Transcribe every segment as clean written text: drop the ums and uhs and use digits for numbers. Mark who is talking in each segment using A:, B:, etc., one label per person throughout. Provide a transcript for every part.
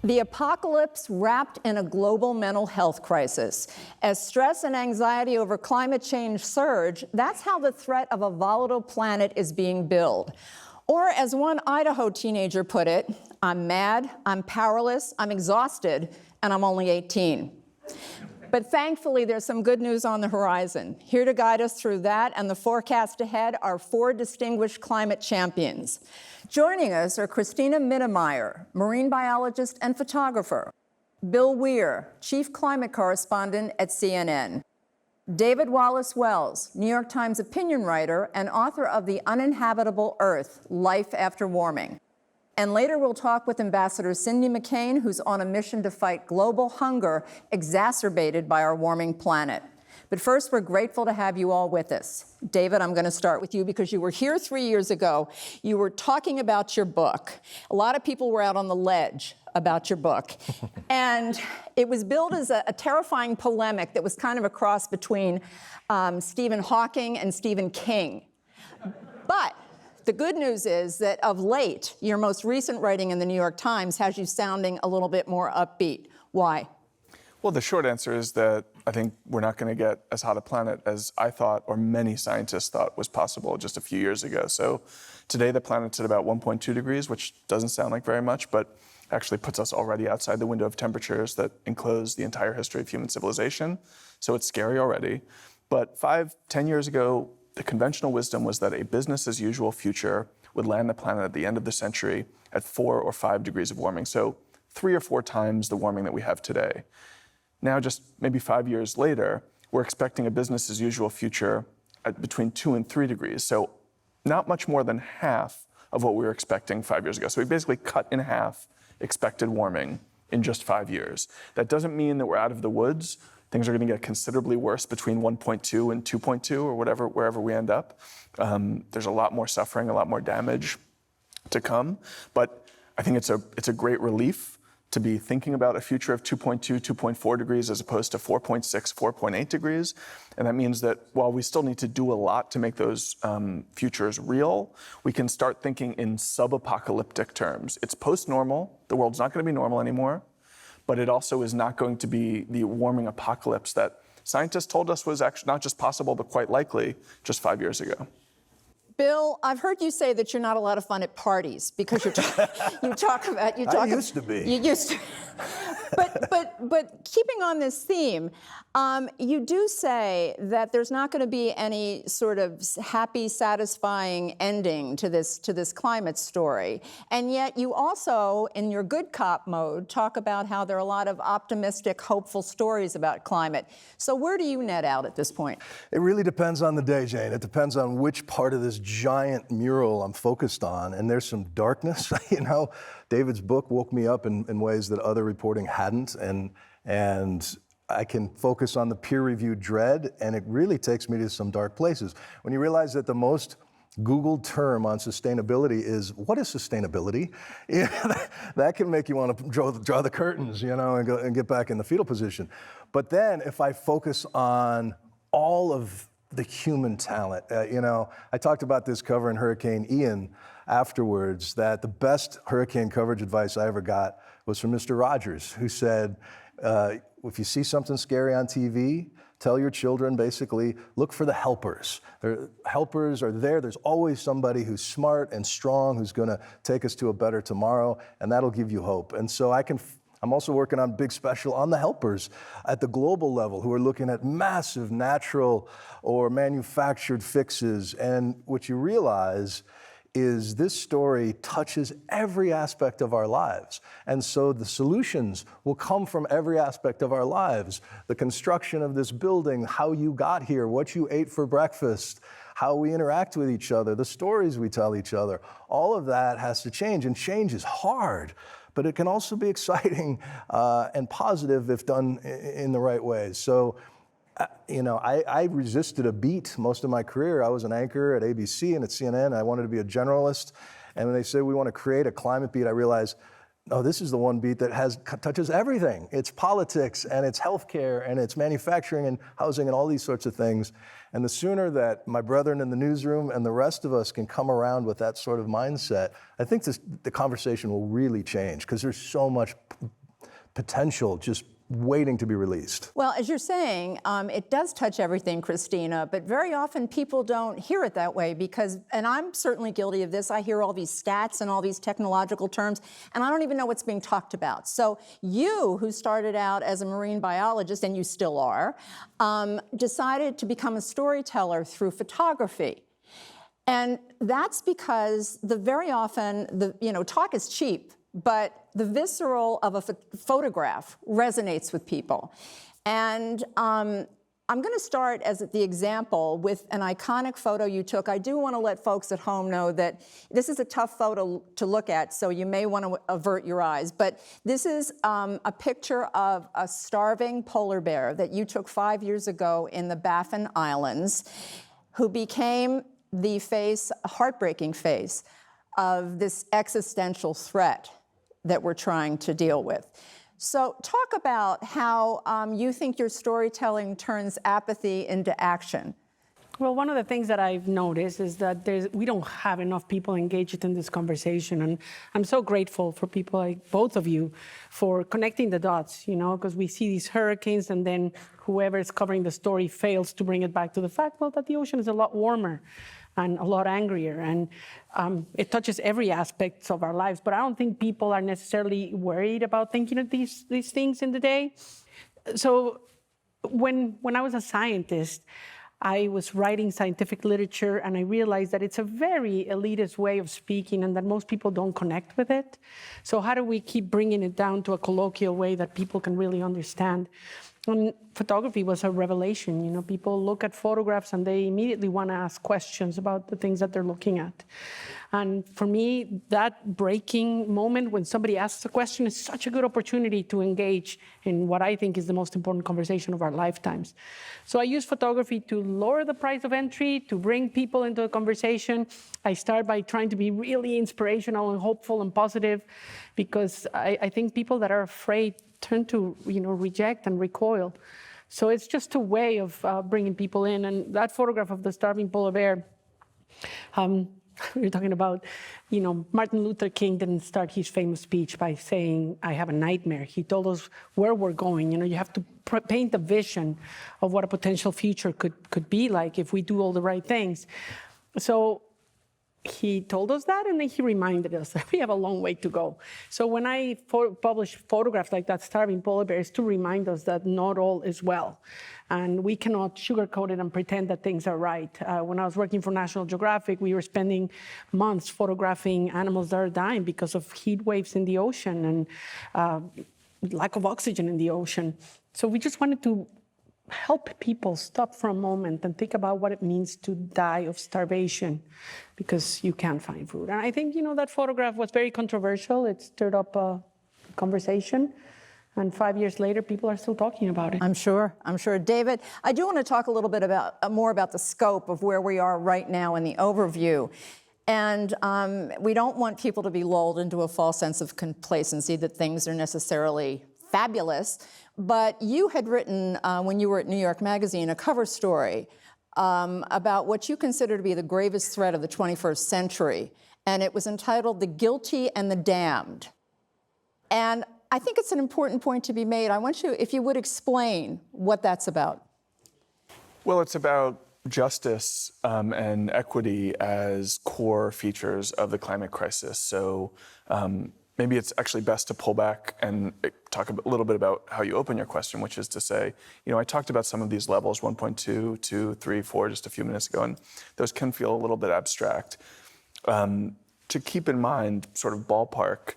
A: The apocalypse wrapped in a global mental health crisis. As stress and anxiety over climate change surge, that's how the threat of a volatile planet is being billed. Or as one Idaho teenager put it, I'm mad, I'm powerless, I'm exhausted, and I'm only 18. But thankfully, there's some good news on the horizon. Here to guide us through that and the forecast ahead are 4 distinguished climate champions. Joining us are Christina Mittermeier, marine biologist and photographer; Bill Weir, chief climate correspondent at CNN; David Wallace Wells, New York Times opinion writer and author of The Uninhabitable Earth, Life After Warming. And later we'll talk with Ambassador Cindy McCain, who's on a mission to fight global hunger exacerbated by our warming planet. But first, we're grateful to have you all with us. David, I'm going to start with you because you were here 3 years ago. You were talking about your book. A lot of people were out on the ledge about your book. And it was billed as a terrifying polemic that was kind of a cross between Stephen Hawking and Stephen King. But the good news is that of late, your most recent writing in the New York Times has you sounding a little bit more upbeat. Why?
B: Well, the short answer is that I think we're not going to get as hot a planet as I thought, or many scientists thought was possible just a few years ago. So today the planet's at about 1.2 degrees, which doesn't sound like very much, but actually puts us already outside the window of temperatures that enclose the entire history of human civilization. So it's scary already. But 5-10 years ago, the conventional wisdom was that a business as usual future would land the planet at the end of the century at 4 or 5 degrees of warming. So 3 or 4 times the warming that we have today. Now, just maybe 5 years later, we're expecting a business as usual future at between 2 and 3 degrees. So not much more than half of what we were expecting 5 years ago. So we basically cut in half expected warming in just 5 years. That doesn't mean that we're out of the woods. Things are going to get considerably worse between 1.2 and 2.2 or wherever we end up. There's a lot more suffering, a lot more damage to come. But I think it's a great relief to be thinking about a future of 2.2, 2.4 degrees as opposed to 4.6, 4.8 degrees. And that means that while we still need to do a lot to make those futures real, we can start thinking in sub-apocalyptic terms. It's post-normal. The world's not going to be normal anymore. But it also is not going to be the warming apocalypse that scientists told us was actually not just possible, but quite likely just 5 years ago.
A: Bill, I've heard you say that you're not a lot of fun at parties because you talk about.
C: I used to be.
A: You used to. But keeping on this theme, you do say that there's not going to be any sort of happy, satisfying ending to this climate story, and yet you also, in your good cop mode, talk about how there are a lot of optimistic, hopeful stories about climate. So where do you net out at this point?
C: It really depends on the day, Jane. It depends on which part of this giant mural I'm focused on, and there's some darkness. David's book woke me up in ways that other reporting hadn't, and I can focus on the peer-reviewed dread, and it really takes me to some dark places. When you realize that the most Googled term on sustainability is, what is sustainability? That can make you want to draw the curtains, and get back in the fetal position. But then if I focus on all of the human talent, I talked about this covering Hurricane Ian afterwards, that the best hurricane coverage advice I ever got was from Mr. Rogers, who said, if you see something scary on TV, tell your children, basically, look for the helpers. Helpers are there. There's always somebody who's smart and strong who's going to take us to a better tomorrow, and that'll give you hope. And so I'm also working on big special on the helpers at the global level who are looking at massive natural or manufactured fixes. And what you realize is this story touches every aspect of our lives. And so the solutions will come from every aspect of our lives. The construction of this building, how you got here, what you ate for breakfast, how we interact with each other, the stories we tell each other, all of that has to change. And change is hard, but it can also be exciting and positive if done in the right ways. So, I resisted a beat most of my career. I was an anchor at ABC and at CNN. I wanted to be a generalist. And when they said we want to create a climate beat, I realized No, this is the one beat that touches everything. It's politics, and it's healthcare, and it's manufacturing and housing and all these sorts of things. And the sooner that my brethren in the newsroom and the rest of us can come around with that sort of mindset, I think the conversation will really change, because there's so much potential just waiting to be released.
A: Well, as you're saying, it does touch everything, Christina, but very often people don't hear it that way because, and I'm certainly guilty of this, I hear all these stats and all these technological terms, and I don't even know what's being talked about. So you, who started out as a marine biologist, and you still are, decided to become a storyteller through photography. And that's because very often, talk is cheap, but the visceral of a photograph resonates with people. And I'm going to start as the example with an iconic photo you took. I do want to let folks at home know that this is a tough photo to look at, so you may want to avert your eyes. But this is a picture of a starving polar bear that you took 5 years ago in the Baffin Islands, who became the heartbreaking face of this existential threat that we're trying to deal with. So talk about how you think your storytelling turns apathy into action.
D: Well, one of the things that I've noticed is that we don't have enough people engaged in this conversation. And I'm so grateful for people like both of you for connecting the dots, because we see these hurricanes and then whoever is covering the story fails to bring it back to the fact, that the ocean is a lot warmer and a lot angrier, and it touches every aspect of our lives. But I don't think people are necessarily worried about thinking of these things in the day. So when I was a scientist, I was writing scientific literature, and I realized that it's a very elitist way of speaking and that most people don't connect with it. So how do we keep bringing it down to a colloquial way that people can really understand? And photography was a revelation. People look at photographs and they immediately want to ask questions about the things that they're looking at. And for me, that breaking moment when somebody asks a question is such a good opportunity to engage in what I think is the most important conversation of our lifetimes. So I use photography to lower the price of entry, to bring people into the conversation. I start by trying to be really inspirational and hopeful and positive, because I think people that are afraid tend to reject and recoil. So it's just a way of bringing people in. And that photograph of the starving polar bear, we're talking about, Martin Luther King didn't start his famous speech by saying, "I have a nightmare." He told us where we're going. You have to paint a vision of what a potential future could be like if we do all the right things. So he told us that, and then he reminded us that we have a long way to go. So when I publish photographs like that starving polar bear, it's to remind us that not all is well. And we cannot sugarcoat it and pretend that things are right. When I was working for National Geographic, we were spending months photographing animals that are dying because of heat waves in the ocean and lack of oxygen in the ocean. So we just wanted to help people stop for a moment and think about what it means to die of starvation because you can't find food. And I think, that photograph was very controversial. It stirred up a conversation. And 5 years later, people are still talking about it.
A: I'm sure. David, I do want to talk a little bit more about the scope of where we are right now in the overview. And we don't want people to be lulled into a false sense of complacency that things are necessarily fabulous. But you had written, when you were at New York Magazine, a cover story about what you consider to be the gravest threat of the 21st century. And it was entitled "The Guilty and the Damned." And I think it's an important point to be made. I want you, if you would, explain what that's about.
B: Well, it's about justice and equity as core features of the climate crisis. So maybe it's actually best to pull back and talk a little bit about how you open your question, which is to say, I talked about some of these levels, 1.2, 2, 3, 4, just a few minutes ago, and those can feel a little bit abstract. To keep in mind, sort of ballpark,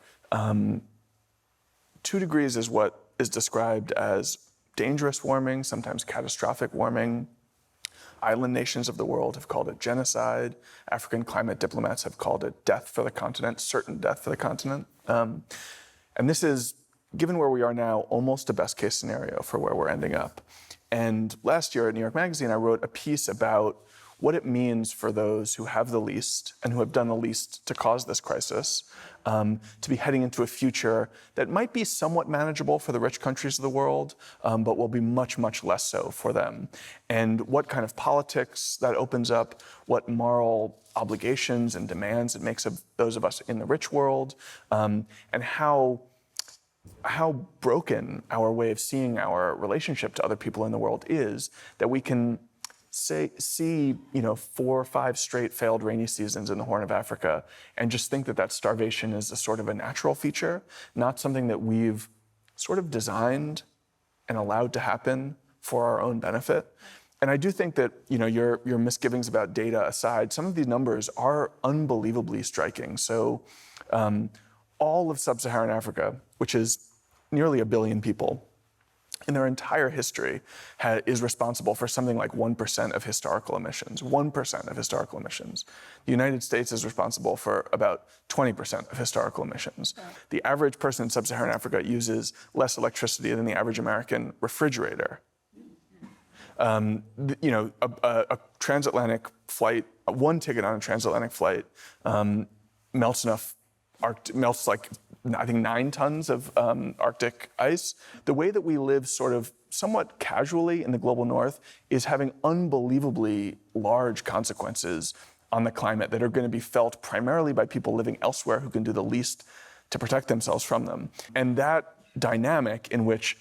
B: 2 degrees is what is described as dangerous warming, sometimes catastrophic warming. Island nations of the world have called it genocide. African climate diplomats have called it death for the continent, certain death for the continent. And this is, given where we are now, almost a best case scenario for where we're ending up. And last year at New York Magazine, I wrote a piece about what it means for those who have the least and who have done the least to cause this crisis to be heading into a future that might be somewhat manageable for the rich countries of the world, but will be much, much less so for them. And what kind of politics that opens up, what moral obligations and demands it makes of those of us in the rich world, and how broken our way of seeing our relationship to other people in the world is, that we can see 4 or 5 straight failed rainy seasons in the Horn of Africa and just think that starvation is a sort of a natural feature, not something that we've sort of designed and allowed to happen for our own benefit. And I do think that, your misgivings about data aside, some of these numbers are unbelievably striking. So all of sub-Saharan Africa, which is nearly 1 billion people, in their entire history is responsible for something like 1% of historical emissions. 1% of historical emissions. The United States is responsible for about 20% of historical emissions. Right. The average person in sub-Saharan Africa uses less electricity than the average American refrigerator. A transatlantic flight, one ticket on a transatlantic flight melts like, I think, 9 tons of Arctic ice. The way that we live sort of somewhat casually in the global north is having unbelievably large consequences on the climate that are going to be felt primarily by people living elsewhere who can do the least to protect themselves from them. And that dynamic in which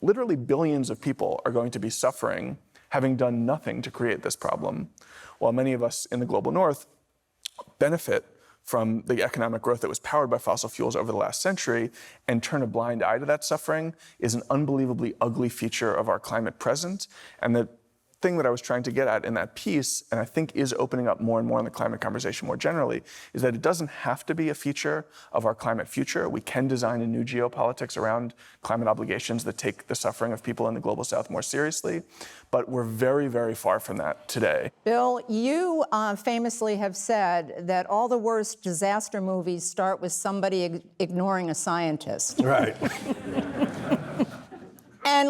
B: literally billions of people are going to be suffering, having done nothing to create this problem, while many of us in the global north benefit from the economic growth that was powered by fossil fuels over the last century and turn a blind eye to that suffering, is an unbelievably ugly feature of our climate present. And the thing that I was trying to get at in that piece, and I think is opening up more and more in the climate conversation more generally, is that it doesn't have to be a feature of our climate future. We can design a new geopolitics around climate obligations that take the suffering of people in the global south more seriously. But we're very, very far from that today.
A: Bill, you famously have said that all the worst disaster movies start with somebody ignoring a scientist.
C: Right.
A: And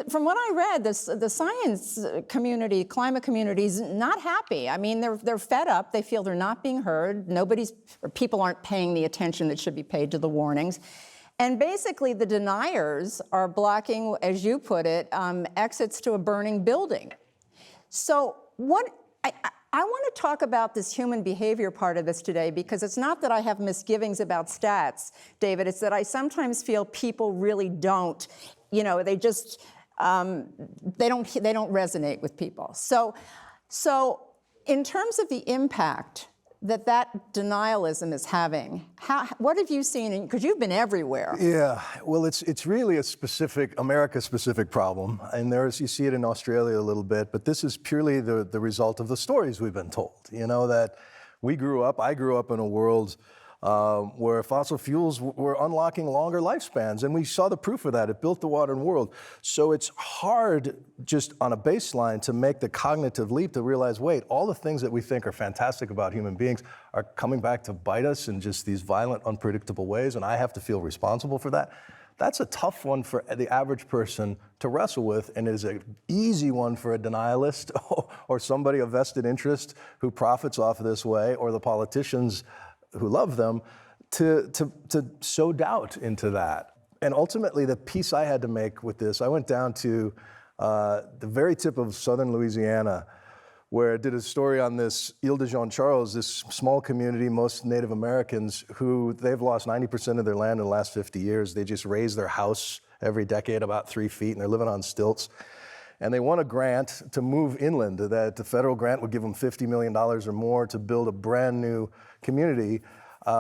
A: from what I read, the science community, climate community is not happy. I mean, they're fed up. They feel they're not being heard. People aren't paying the attention that should be paid to the warnings. And basically, the deniers are blocking, as you put it, exits to a burning building. So I want to talk about this human behavior part of this today, because it's not that I have misgivings about stats, David. It's that I sometimes feel people really don't. They just they don't resonate with people. So in terms of the impact that denialism is having, what have you seen? Because you've been everywhere.
C: Yeah, well, it's really a America-specific problem, and you see it in Australia a little bit, but this is purely the result of the stories we've been told. That I grew up in a world where fossil fuels were unlocking longer lifespans, and we saw the proof of that. It built the modern world. So it's hard just on a baseline to make the cognitive leap to realize, wait, all the things that we think are fantastic about human beings are coming back to bite us in just these violent, unpredictable ways, and I have to feel responsible for that. That's a tough one for the average person to wrestle with, and it is an easy one for a denialist or somebody of vested interest who profits off of this way, or the politicians who love them, to sow doubt into that. And ultimately, the piece I had to make with this, I went down to the very tip of southern Louisiana, where I did a story on this Ile de Jean Charles, this small community, most Native Americans, who they've lost 90% of their land in the last 50 years. They just raise their house every decade about 3 feet, and they're living on stilts. And they won a grant to move inland, that the federal grant would give them $50 million or more to build a brand new community.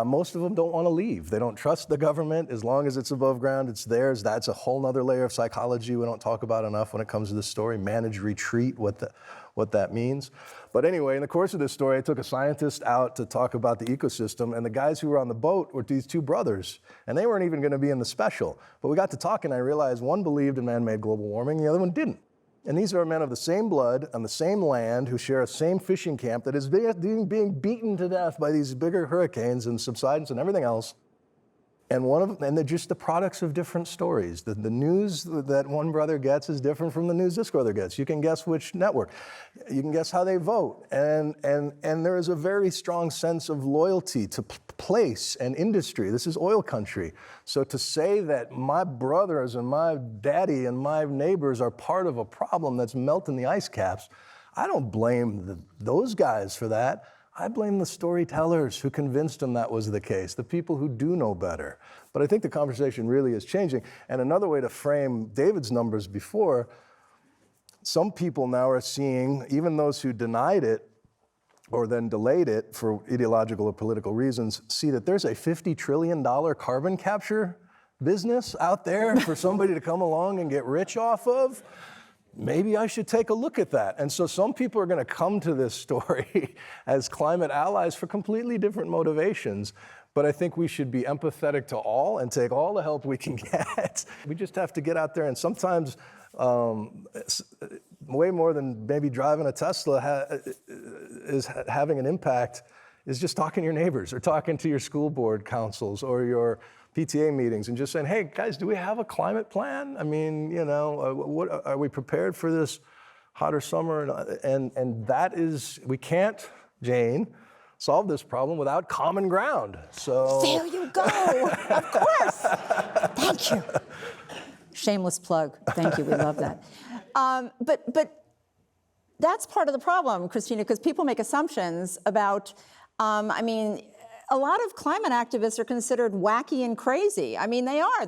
C: Most of them don't want to leave. They don't trust the government. As long as it's above ground, it's theirs. That's a whole nother layer of psychology we don't talk about enough when it comes to this story. Managed retreat, what that means. But anyway, in the course of this story, I took a scientist out to talk about the ecosystem, and the guys who were on the boat were these 2 brothers, and they weren't even going to be in the special. But we got to talking, and I realized one believed in man-made global warming, the other one didn't. And these are men of the same blood, on the same land, who share a same fishing camp that is being beaten to death by these bigger hurricanes and subsidence and everything else. And they're just the products of different stories. The news that one brother gets is different from the news this brother gets. You can guess which network. You can guess how they vote. And there is a very strong sense of loyalty to place and industry. This is oil country. So to say that my brothers and my daddy and my neighbors are part of a problem that's melting the ice caps, I don't blame those guys for that. I blame the storytellers who convinced them that was the case, the people who do know better. But I think the conversation really is changing. And another way to frame David's numbers before, some people now are seeing, even those who denied it or then delayed it for ideological or political reasons, see that there's a $50 trillion carbon capture business out there for somebody to come along and get rich off of. Maybe I should take a look at that. And so some people are going to come to this story as climate allies for completely different motivations. But I think we should be empathetic to all and take all the help we can get. We just have to get out there, and sometimes way more than maybe driving a Tesla is having an impact is just talking to your neighbors or talking to your school board councils or your PTA meetings and just saying, hey, guys, do we have a climate plan? I mean, what are we prepared for this hotter summer? And that is, we can't, Jane, solve this problem without common ground. So
A: there you go. Of course. Thank you. Shameless plug. Thank you. We love that. But that's part of the problem, Christina, because people make assumptions about, a lot of climate activists are considered wacky and crazy. I mean, they are.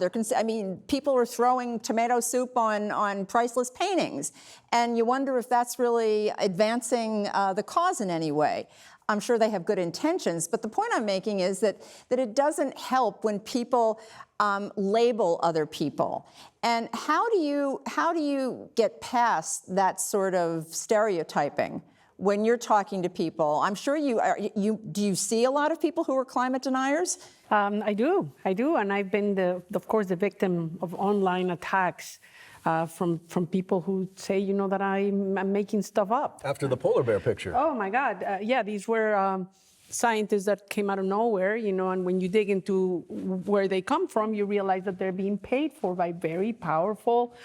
A: People are throwing tomato soup on priceless paintings, and you wonder if that's really advancing the cause in any way. I'm sure they have good intentions, but the point I'm making is that it doesn't help when people label other people. And how do you get past that sort of stereotyping when you're talking to people? I'm sure do you see a lot of people who are climate deniers?
D: I do, and I've been, of course, the victim of online attacks from people who say, that I'm making stuff up.
C: After the polar bear picture.
D: Oh my God, yeah, these were scientists that came out of nowhere, and when you dig into where they come from, you realize that they're being paid for by very powerful,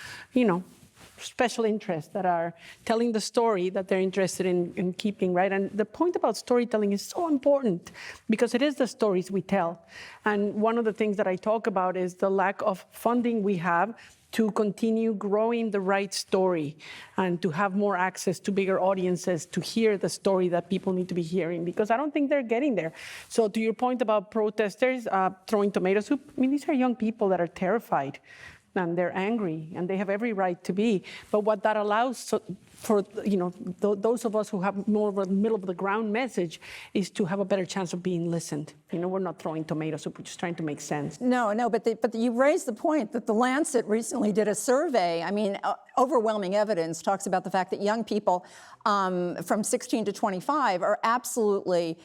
D: special interests that are telling the story that they're interested in keeping, right? And the point about storytelling is so important because it is the stories we tell. And one of the things that I talk about is the lack of funding we have to continue growing the right story and to have more access to bigger audiences to hear the story that people need to be hearing, because I don't think they're getting there. So to your point about protesters throwing tomato soup, these are young people that are terrified. And they're angry, and they have every right to be. But what that allows for those of us who have more of a middle of the ground message is to have a better chance of being listened. We're not throwing tomato soup; we're just trying to make sense.
A: No, but you raised the point that the Lancet recently did a survey. Overwhelming evidence talks about the fact that young people from 16 to 25 are absolutely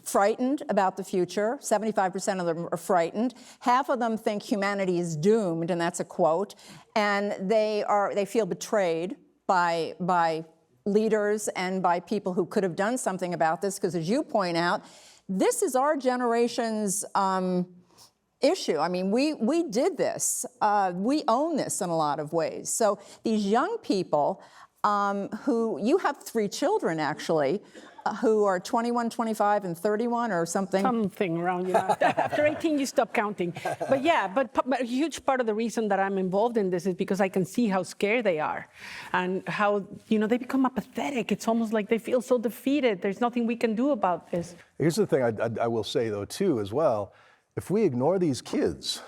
A: frightened about the future. 75% of them are frightened. Half of them think humanity is doomed, and that's a quote. And they feel betrayed by leaders and by people who could have done something about this, because as you point out, this is our generation's issue. We did this. We own this in a lot of ways. So these young people who, you have 3 children actually, who are 21, 25, and 31 or something.
D: Something around, After 18, you stop counting. But yeah, but a huge part of the reason that I'm involved in this is because I can see how scared they are and how, they become apathetic. It's almost like they feel so defeated. There's nothing we can do about this.
C: Here's the thing I will say, though, too, as well. If we ignore these kids,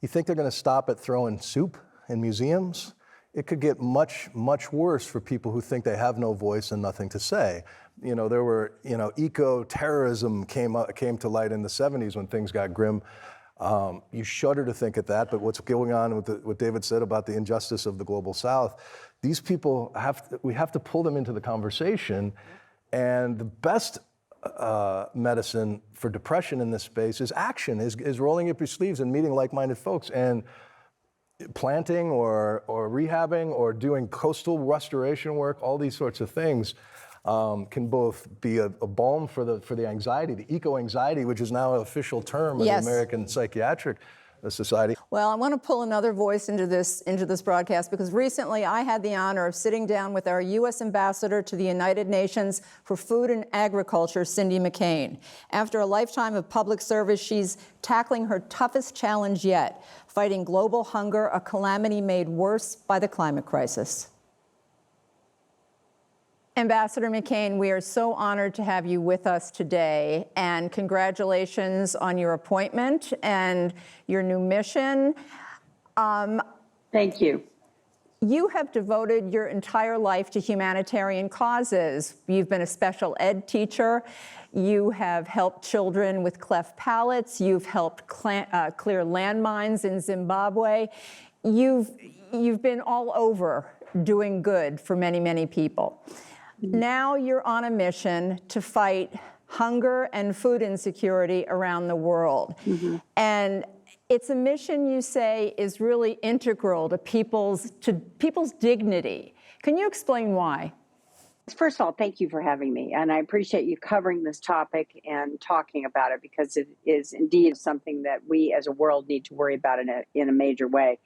C: you think they're going to stop at throwing soup in museums? It could get much, much worse for people who think they have no voice and nothing to say. There were, eco-terrorism came to light in the 70s when things got grim. You shudder to think of that, but what's going on with what David said about the injustice of the global South, these people we have to pull them into the conversation, and the best medicine for depression in this space is action, is rolling up your sleeves and meeting like-minded folks and planting or rehabbing or doing coastal restoration work, all these sorts of things. can both be a balm for the anxiety, the eco-anxiety, which is now an official term of
A: Yes.
C: the American Psychiatric Society.
A: Well, I want to pull another voice into this broadcast because recently I had the honor of sitting down with our U.S. Ambassador to the United Nations for Food and Agriculture, Cindy McCain. After a lifetime of public service, she's tackling her toughest challenge yet, fighting global hunger, a calamity made worse by the climate crisis. Ambassador McCain, we are so honored to have you with us today, and congratulations on your appointment and your new mission.
E: Thank you.
A: You have devoted your entire life to humanitarian causes. You've been a special ed teacher. You have helped children with cleft palates. You've helped clear landmines in Zimbabwe. You've been all over doing good for many, many people. Now you're on a mission to fight hunger and food insecurity around the world. And it's a mission you say is really integral to people's dignity. Can you explain why?
E: First of all, thank you for having me. And I appreciate you covering this topic and talking about it because it is indeed something that we as a world need to worry about in a major way.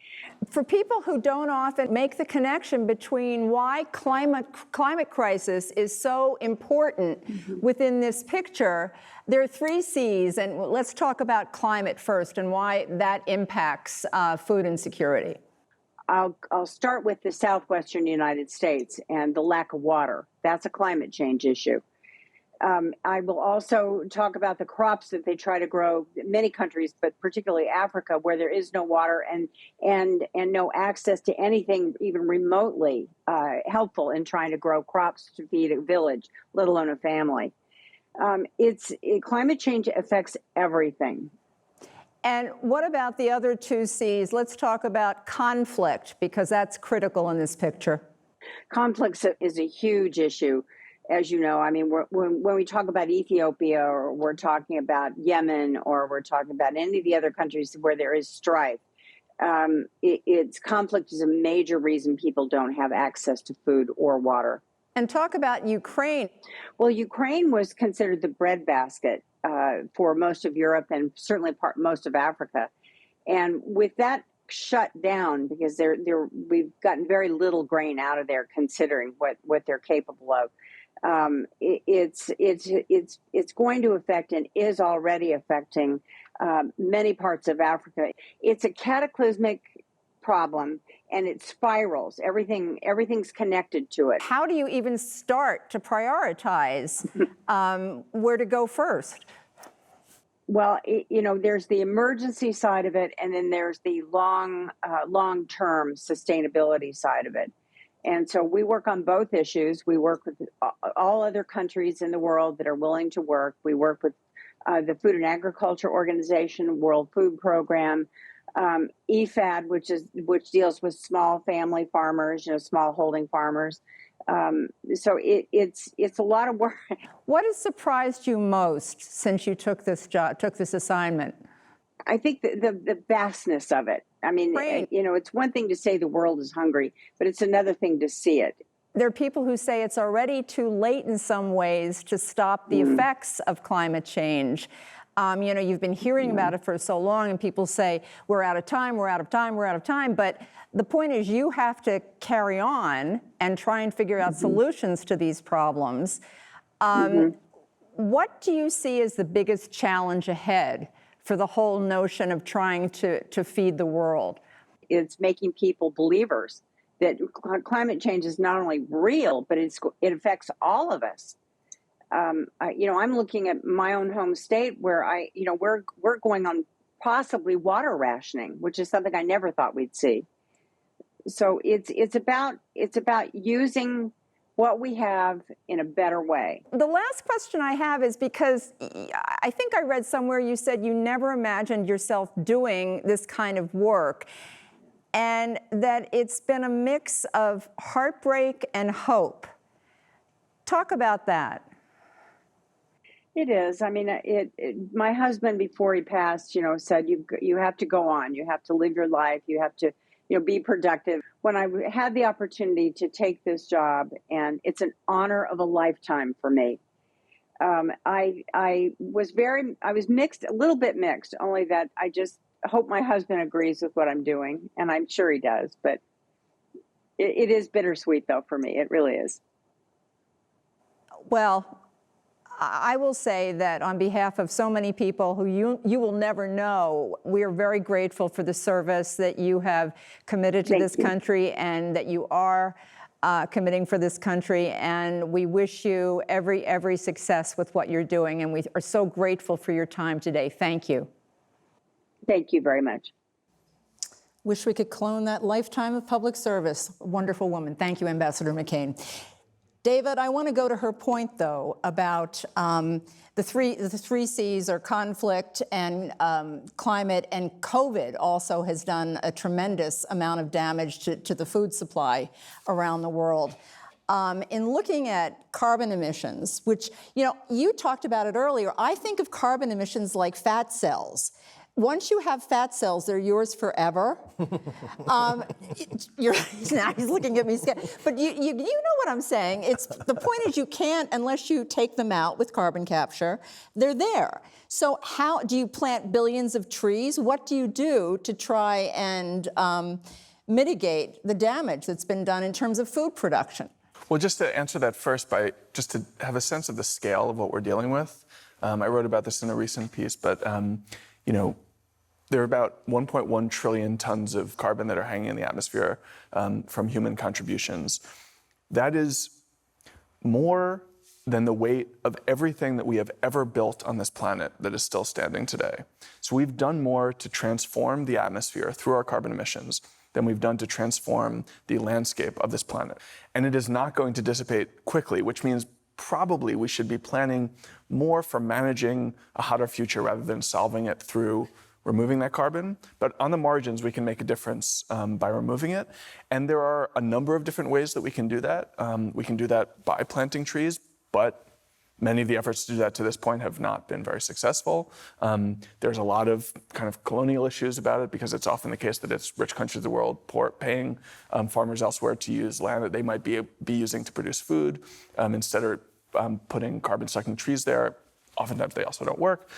A: For people who don't often make the connection between why climate crisis is so important within this picture, there are 3 C's, and let's talk about climate first and why that impacts food insecurity.
E: I'll start with the southwestern United States and the lack of water. That's a climate change issue. I will also talk about the crops that they try to grow in many countries, but particularly Africa, where there is no water and no access to anything even remotely helpful in trying to grow crops to feed a village, let alone a family. Climate change affects everything.
A: And what about the other 2 C's? Let's talk about conflict, because that's critical in this picture.
E: Conflict is a huge issue, as you know. I mean, when we talk about Ethiopia, or we're talking about Yemen, or we're talking about any of the other countries where there is strife, conflict is a major reason people don't have access to food or water.
A: And talk about Ukraine.
E: Well, Ukraine was considered the breadbasket for most of Europe and certainly most of Africa. And with that shut down, because we've gotten very little grain out of there, considering what they're capable of. It's going to affect and is already affecting many parts of Africa. It's a cataclysmic problem, and it spirals. Everything's connected to it.
A: How do you even start to prioritize where to go first?
E: Well, there's the emergency side of it, and then there's the long-term sustainability side of it. And so we work on both issues. We work with all other countries in the world that are willing to work. We work with the Food and Agriculture Organization, World Food Program, EFAD, which deals with small family farmers, small holding farmers. So it's a lot of work.
A: What has surprised you most since you took this assignment?
E: I think the vastness of it. I mean,
A: Right.
E: It's one thing to say the world is hungry, but it's another thing to see it.
A: There are people who say it's already too late in some ways to stop the effects of climate change. You've been hearing about it for so long, and people say, we're out of time, we're out of time, we're out of time. But the point is, you have to carry on and try and figure out solutions to these problems. What do you see as the biggest challenge ahead for the whole notion of trying to feed the world?
E: It's making people believers that climate change is not only real, but it affects all of us. I'm looking at my own home state where we're going on possibly water rationing, which is something I never thought we'd see. So it's about using what we have in a better way.
A: The last question I have is because I think I read somewhere you said you never imagined yourself doing this kind of work, and that it's been a mix of heartbreak and hope. Talk about that.
E: It is. I mean, my husband, before he passed, said you have to go on. You have to live your life. You have to be productive. When I had the opportunity to take this job, and it's an honor of a lifetime for me, I was mixed, a little bit mixed, only that I just hope my husband agrees with what I'm doing, and I'm sure he does, but it is bittersweet though for me. It really is.
A: Well, I will say that on behalf of so many people who you will never know, we are very grateful for the service that you have committed to this country and that you are committing for this country. And we wish you every success with what you're doing. And we are so grateful for your time today. Thank you.
E: Thank you very much.
A: Wish we could clone that lifetime of public service. Wonderful woman. Thank you, Ambassador McCain. David, I want to go to her point, though, about the three C's are conflict and climate, and COVID also has done a tremendous amount of damage to the food supply around the world. In looking at carbon emissions, which, you talked about it earlier, I think of carbon emissions like fat cells. Once you have fat cells, they're yours forever. Now he's looking at me scared. But you know what I'm saying. The point is you can't, unless you take them out with carbon capture, they're there. So how do you plant billions of trees? What do you do to try and mitigate the damage that's been done in terms of food production?
B: Well, just to answer that first, just to have a sense of the scale of what we're dealing with, I wrote about this in a recent piece, but there are about 1.1 trillion tons of carbon that are hanging in the atmosphere from human contributions. That is more than the weight of everything that we have ever built on this planet that is still standing today. So we've done more to transform the atmosphere through our carbon emissions than we've done to transform the landscape of this planet. And it is not going to dissipate quickly, which means probably we should be planning more for managing a hotter future rather than solving it through removing that carbon. But on the margins, we can make a difference by removing it. And there are a number of different ways that we can do that. We can do that by planting trees, but many of the efforts to do that to this point have not been very successful. There's a lot of kind of colonial issues about it because it's often the case that it's rich countries of the world paying farmers elsewhere to use land that they might be using to produce food instead of putting carbon-sucking trees there. Oftentimes they also don't work.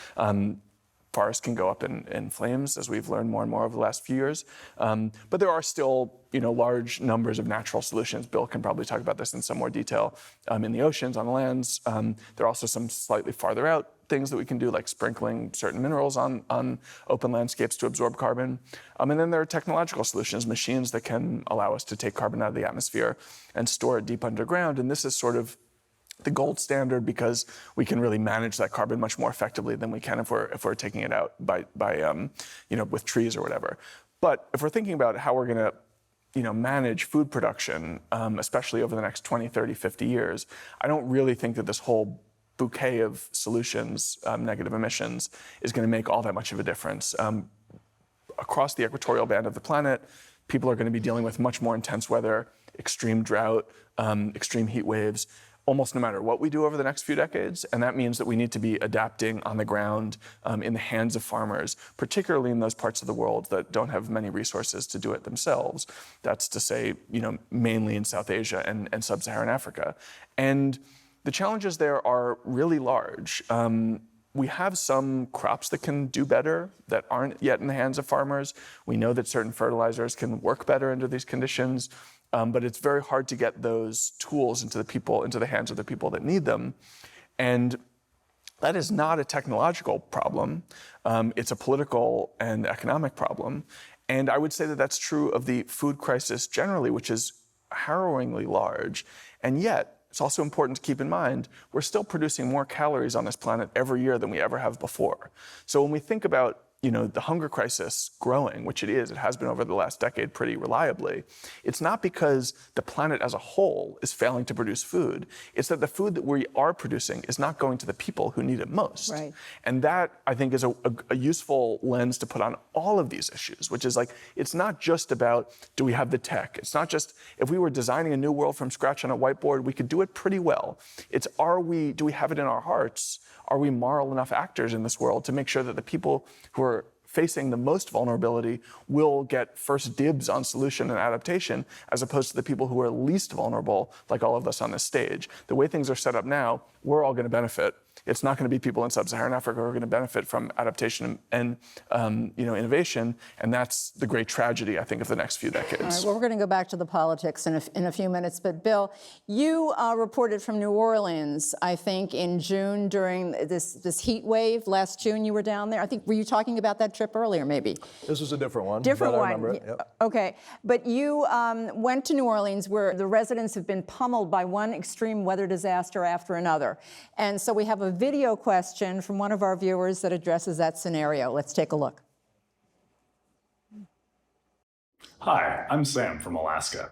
B: Forests can go up in flames, as we've learned more and more over the last few years. But there are still, large numbers of natural solutions. Bill can probably talk about this in some more detail in the oceans, on the lands. There are also some slightly farther out things that we can do, like sprinkling certain minerals on open landscapes to absorb carbon. And then there are technological solutions, machines that can allow us to take carbon out of the atmosphere and store it deep underground. And this is sort of the gold standard because we can really manage that carbon much more effectively than we can if we're taking it out by with trees or whatever. But if we're thinking about how we're going to manage food production, especially over the next 20, 30, 50 years, I don't really think that this whole bouquet of solutions, negative emissions, is going to make all that much of a difference. Across the equatorial band of the planet, people are going to be dealing with much more intense weather, extreme drought, extreme heat waves, almost no matter what we do over the next few decades. And that means that we need to be adapting on the ground in the hands of farmers, particularly in those parts of the world that don't have many resources to do it themselves. That's to say, mainly in South Asia and sub-Saharan Africa. And the challenges there are really large. We have some crops that can do better that aren't yet in the hands of farmers. We know that certain fertilizers can work better under these conditions. But it's very hard to get those tools into the hands of the people that need them. And that is not a technological problem. It's a political and economic problem. And I would say that that's true of the food crisis generally, which is harrowingly large. And yet, it's also important to keep in mind, we're still producing more calories on this planet every year than we ever have before. So when we think about the hunger crisis growing, which it has been over the last decade pretty reliably, it's not because the planet as a whole is failing to produce food. It's that the food that we are producing is not going to the people who need it most.
A: Right.
B: And that, I think, is a useful lens to put on all of these issues, which is like, it's not just about, do we have the tech? It's not just, if we were designing a new world from scratch on a whiteboard, we could do it pretty well. It's, do we have it in our hearts? Are we moral enough actors in this world to make sure that the people who are facing the most vulnerability will get first dibs on solution and adaptation, as opposed to the people who are least vulnerable, like all of us on this stage. The way things are set up now, we're all going to benefit. It's not going to be people in sub-Saharan Africa who are going to benefit from adaptation and innovation, and that's the great tragedy, I think, of the next few decades.
A: All right, well, we're going to go back to the politics in a few minutes, but Bill, you reported from New Orleans, I think, in June during this heat wave. Last June you were down there. I think, were you talking about that trip earlier, maybe?
C: This was a different one.
A: Different
C: but
A: one.
C: I remember it. Yep.
A: Okay, but you went to New Orleans where the residents have been pummeled by one extreme weather disaster after another. And so we have a video question from one of our viewers that addresses that scenario. Let's take a look.
F: Hi, I'm Sam from Alaska.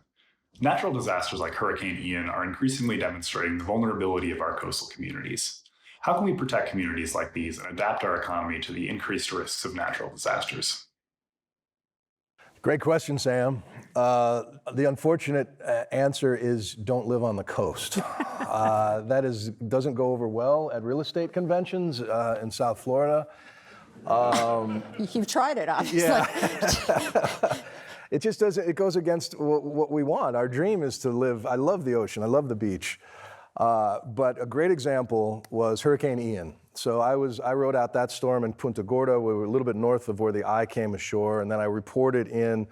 F: Natural disasters like Hurricane Ian are increasingly demonstrating the vulnerability of our coastal communities. How can we protect communities like these and adapt our economy to the increased risks of natural disasters?
C: Great question, Sam. The unfortunate answer is don't live on the coast. That doesn't go over well at real estate conventions in South Florida.
A: You've tried it, obviously.
C: Yeah. It just doesn't, it goes against what we want. Our dream is to live, I love the ocean, I love the beach. But a great example was Hurricane Ian. So I rode out that storm in Punta Gorda. We were a little bit north of where the eye came ashore, and then I reported in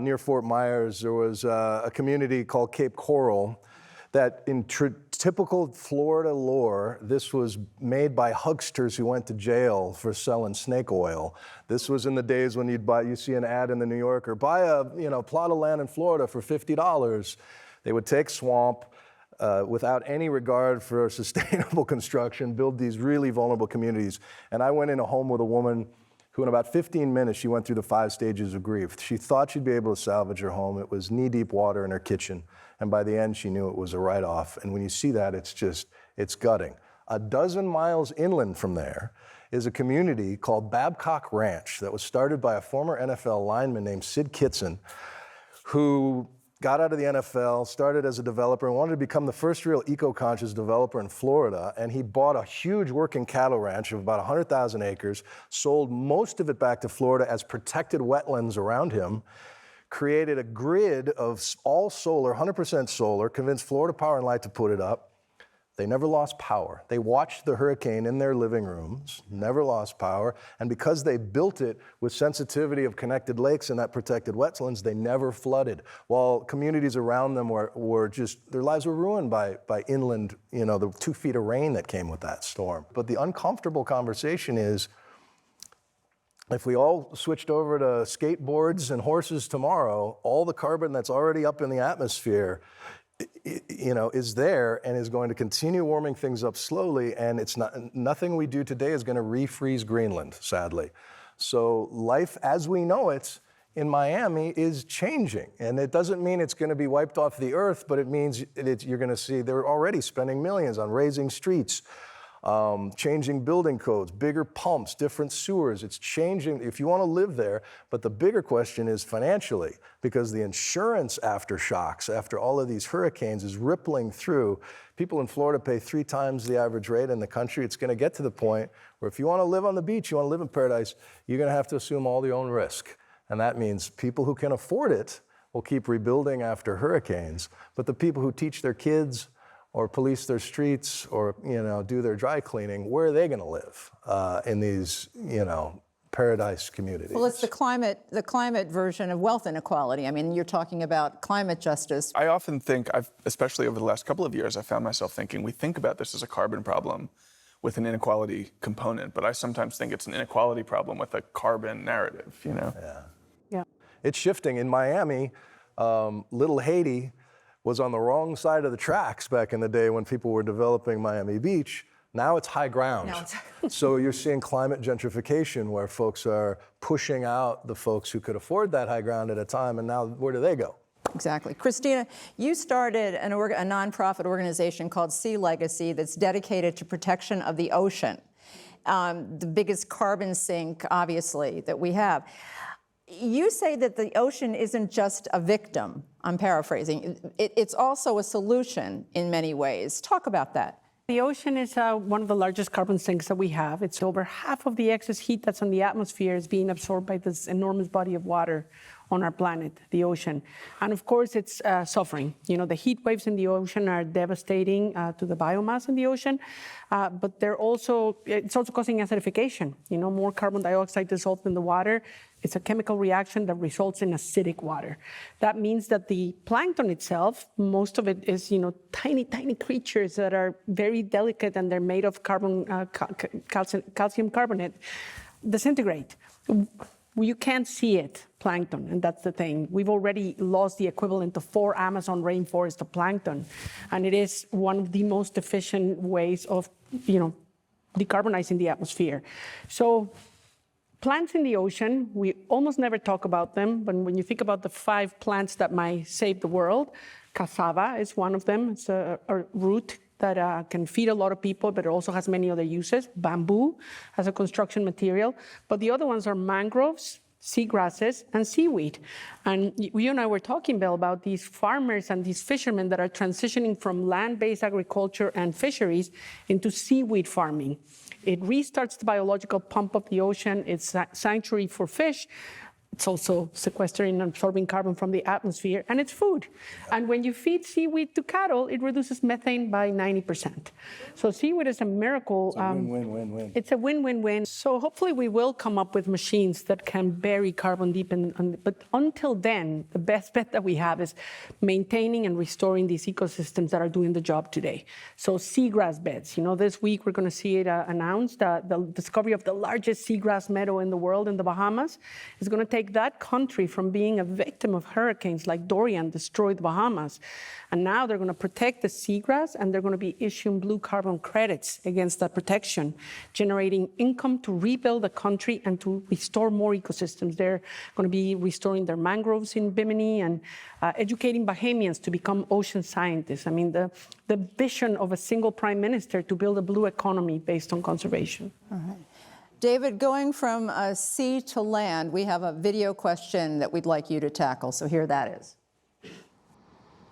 C: near Fort Myers. There was a community called Cape Coral that in typical Florida lore, this was made by hucksters who went to jail for selling snake oil. This was in the days when you see an ad in the New Yorker, buy a plot of land in Florida for $50. They would take swamp, without any regard for sustainable construction, build these really vulnerable communities. And I went in a home with a woman who in about 15 minutes, she went through the 5 stages of grief. She thought she'd be able to salvage her home. It was knee-deep water in her kitchen. And by the end, she knew it was a write-off. And when you see that, it's gutting. A dozen miles inland from there is a community called Babcock Ranch that was started by a former NFL lineman named Sid Kitson, who got out of the NFL, started as a developer, and wanted to become the first real eco-conscious developer in Florida. And he bought a huge working cattle ranch of about 100,000 acres, sold most of it back to Florida as protected wetlands around him, created a grid of all solar, 100% solar, convinced Florida Power and Light to put it up. They never lost power. They watched the hurricane in their living rooms, never lost power. And because they built it with sensitivity of connected lakes and that protected wetlands, they never flooded. While communities around them were just, their lives were ruined by inland, the 2 feet of rain that came with that storm. But the uncomfortable conversation is, if we all switched over to skateboards and horses tomorrow, all the carbon that's already up in the atmosphere is there and is going to continue warming things up slowly, and nothing we do today is going to refreeze Greenland, sadly. So life as we know it in Miami is changing, and it doesn't mean it's going to be wiped off the earth, but it means you're going to see they're already spending millions on raising streets, changing building codes, bigger pumps, different sewers. It's changing if you want to live there. But the bigger question is financially, because the insurance aftershocks after all of these hurricanes is rippling through. People in Florida pay 3 times the average rate in the country. It's going to get to the point where if you want to live on the beach, you want to live in paradise, you're going to have to assume all the own risk. And that means people who can afford it will keep rebuilding after hurricanes. But the people who teach their kids or police their streets, or do their dry cleaning, where are they going to live in these paradise communities?
A: Well, it's the climate version of wealth inequality. I mean, you're talking about climate justice.
B: I often think, especially over the last couple of years, I found myself thinking we think about this as a carbon problem with an inequality component, but I sometimes think it's an inequality problem with a carbon narrative.
D: Yeah.
C: It's shifting. In Miami, Little Haiti was on the wrong side of the tracks back in the day when people were developing Miami Beach. Now it's high ground. So you're seeing climate gentrification where folks are pushing out the folks who could afford that high ground at a time, and now where do they go?
A: Exactly. Christina, you started a nonprofit organization called Sea Legacy that's dedicated to protection of the ocean, the biggest carbon sink, obviously, that we have. You say that the ocean isn't just a victim. I'm paraphrasing. It's also a solution in many ways. Talk about that.
D: The ocean is one of the largest carbon sinks that we have. It's over half of the excess heat that's in the atmosphere is being absorbed by this enormous body of water on our planet, the ocean. And of course, it's suffering. You know, the heat waves in the ocean are devastating to the biomass in the ocean, but it's also causing acidification. You know, more carbon dioxide dissolved in the water. It's a chemical reaction that results in acidic water. That means that the plankton itself, most of it is, you know, tiny, tiny creatures that are very delicate, and they're made of calcium carbonate, disintegrate. You can't see it, plankton, and that's the thing. We've already lost the equivalent of 4 Amazon rainforests of plankton, and it is one of the most efficient ways of, you know, decarbonizing the atmosphere. So plants in the ocean, we almost never talk about them, but when you think about the 5 plants that might save the world, cassava is one of them. It's a root that can feed a lot of people, but it also has many other uses. Bamboo as a construction material. But the other ones are mangroves, seagrasses, and seaweed. And you and I were talking, Bill, about these farmers and these fishermen that are transitioning from land-based agriculture and fisheries into seaweed farming. It restarts the biological pump of the ocean. It's a sanctuary for fish. It's also sequestering and absorbing carbon from the atmosphere, and it's food. And when you feed seaweed to cattle, it reduces methane by 90%. So seaweed is a miracle.
C: It's a win-win-win-win.
D: It's a win-win-win. So hopefully we will come up with machines that can bury carbon deep but until then, the best bet that we have is maintaining and restoring these ecosystems that are doing the job today. So seagrass beds, you know, this week we're going to see it announced. The discovery of the largest seagrass meadow in the world in the Bahamas is going to take that country from being a victim of hurricanes like Dorian destroyed the Bahamas. And now they're going to protect the seagrass, and they're going to be issuing blue carbon credits against that protection, generating income to rebuild the country and to restore more ecosystems. They're going to be restoring their mangroves in Bimini and educating Bahamians to become ocean scientists. I mean, the vision of a single prime minister to build a blue economy based on conservation.
A: All right. David, going from sea to land, we have a video question that we'd like you to tackle. So here that is.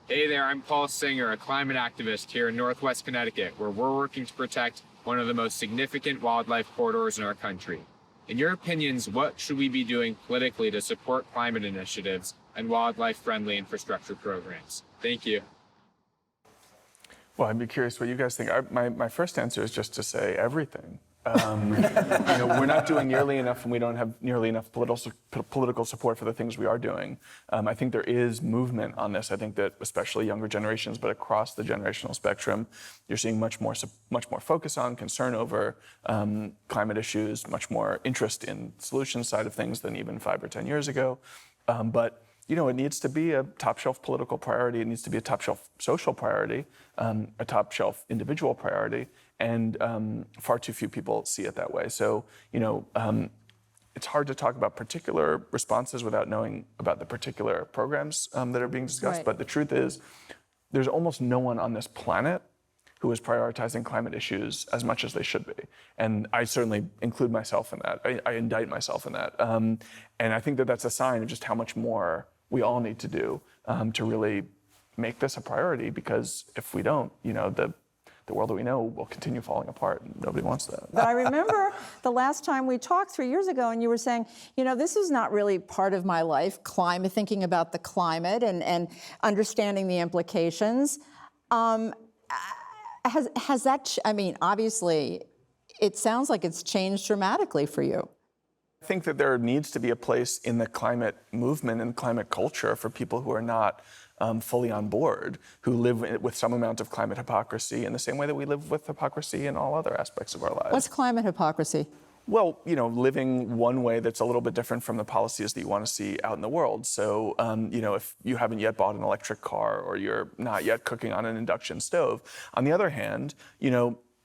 G: Hey there, I'm Paul Singer, a climate activist here in Northwest Connecticut, where we're working to protect one of the most significant wildlife corridors in our country. In your opinions, what should we be doing politically to support climate initiatives and wildlife-friendly infrastructure programs? Thank you.
B: Well, I'd be curious what you guys think. My first answer is just to say everything. We're not doing nearly enough, and we don't have nearly enough political support for the things we are doing. I think there is movement on this. I think that especially younger generations, but across the generational spectrum, you're seeing much more focus on, concern over climate issues, much more interest in solutions side of things than even 5 or 10 years ago. But it needs to be a top-shelf political priority. It needs to be a top-shelf social priority, a top-shelf individual priority, and far too few people see it that way. So, it's hard to talk about particular responses without knowing about the particular programs that are being discussed.
A: Right. But
B: the truth is, there's almost no one on this planet who is prioritizing climate issues as much as they should be. And I certainly include myself in that. I indict myself in that. And I think that that's a sign of just how much more we all need to do to really make this a priority, because if we don't, the world that we know will continue falling apart, and nobody wants that.
A: But I remember the last time we talked 3 years ago, and you were saying, this is not really part of my life, thinking about the climate and understanding the implications. Has that, obviously, it sounds like it's changed dramatically for you.
B: I think that there needs to be a place in the climate movement and climate culture for people who are not fully on board, who live with some amount of climate hypocrisy in the same way that we live with hypocrisy in all other aspects of our lives.
A: What's climate hypocrisy?
B: Well, living one way that's a little bit different from the policies that you want to see out in the world. So, if you haven't yet bought an electric car, or you're not yet cooking on an induction stove. On the other hand,